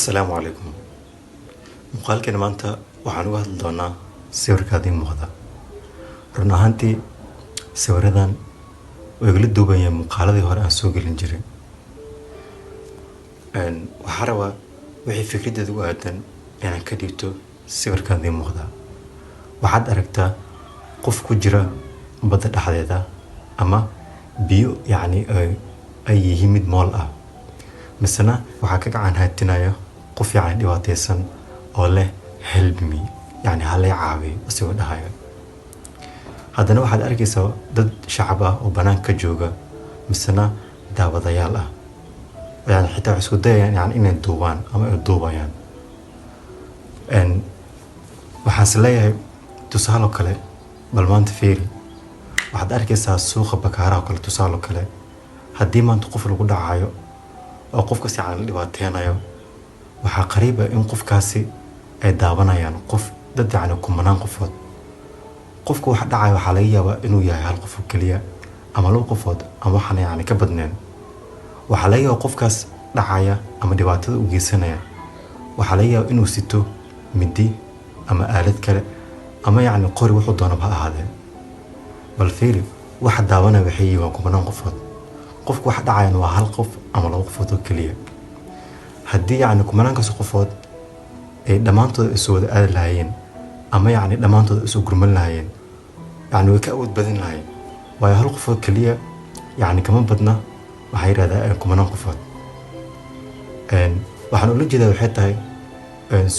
السلام عليكم. muuqaalkan maanta waxaan uga hadli doonaa sawirka idin muuqda. run ahaantii sawiradan way igala duubayeen muuqaaladii hore aan soo gelin jiray. waxaan rabaa wixii fikradeedu u aadan inaan ka dhiibto sawirka idin muuqda. waxaad aragtaa qof ku jira badda dhexdeeda ama biyo ay yihiin mid mool ah. misna waxaa ka gacan haatinaya qof dhibaataysan oo leh help me, halay caawiyo isagoo dhahayo. haddana waxaad arkaysaa dad shacab ah oo banaanka jooga misna daawadayaal ah. xitaa waxay isku dayayaan inay duubaan ama ay duubayaan. waxaan is leeyahay tusaale kale bal maanta fiiri. waxaad arkaysaa suuqa bakaaraha kale tusaale kale. haddii maanta qof lagu dhacayo oo qofkaasi la dhibaateynayo, waxaa qariib ah in qofkaasi ay daawanayaan dad kumanaan qofood. qofka wax dhacaya waxaa laga yaabaa inuu yahay hal qof oo keliya ama laba qofood ama waxaan ka badneen. waxaa laga yaabaa qofkaas dhacaya ama dhibaatada u geysanaya, waxaa laga yaabaa inuu sito mindi ama aalad kale ama qori wuxuu doonaba ha ahaadee. bal fiiri, waxa daawanaya waxay yihiin kumanaan qofood. qofka wax dhacayana waa hal qof ama laba qofood oo keliya. haddii kumanaankaas qofood ay dhammaantood isu wada aadi lahaayeen ama dhammaantood isu gurman lahaayeen, way ka awood badan lahaayeen. waayo hal qofood keliya kama badna waxay yidhahdaa kumanaan qofood. waxaan ula jeedaa waxay tahay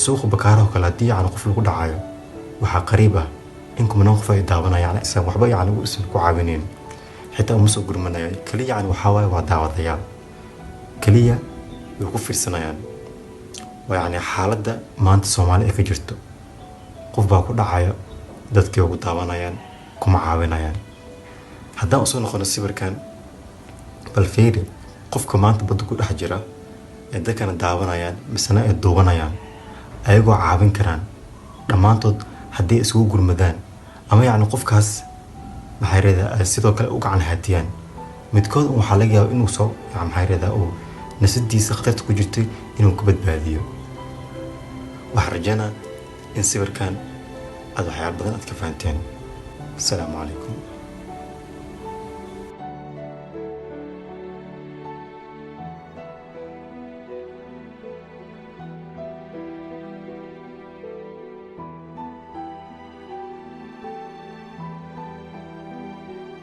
suuqa bakaaraha kale haddii qof lagu dhacayo, waxaa qariib ah in kumanaan qof ay daawanayaan isan waxba isan ku caawinayn, xitaa uma soo gurmanayo. keliya waxaa waaye waa daawadayaal keliya way ku fiirsanayaan. waa xaaladda maanta Soomaali ay ka jirto. qof baa ku dhacaya, dadkii ugu daawanayaan kuma caawinayaan. haddaan usoo noqono sawirkan, bal fiiri qofka maanta badda ku dhex jira ee dadkana daawanayaan misna ay duubanayaan ayagoo caawin karaan dhammaantood haddii isugu gurmadaan ama qofkaas sidoo kale u gacan haatiyaan. midkood waxaa laga yaabaa inuu soo uu nafsadiisa khatarta ku jirtay inuu ka badbaadiyo. waxaan rajaynaa in sawirkan aad waxyaalo badan aad ka fahanteen. السلام عليكم.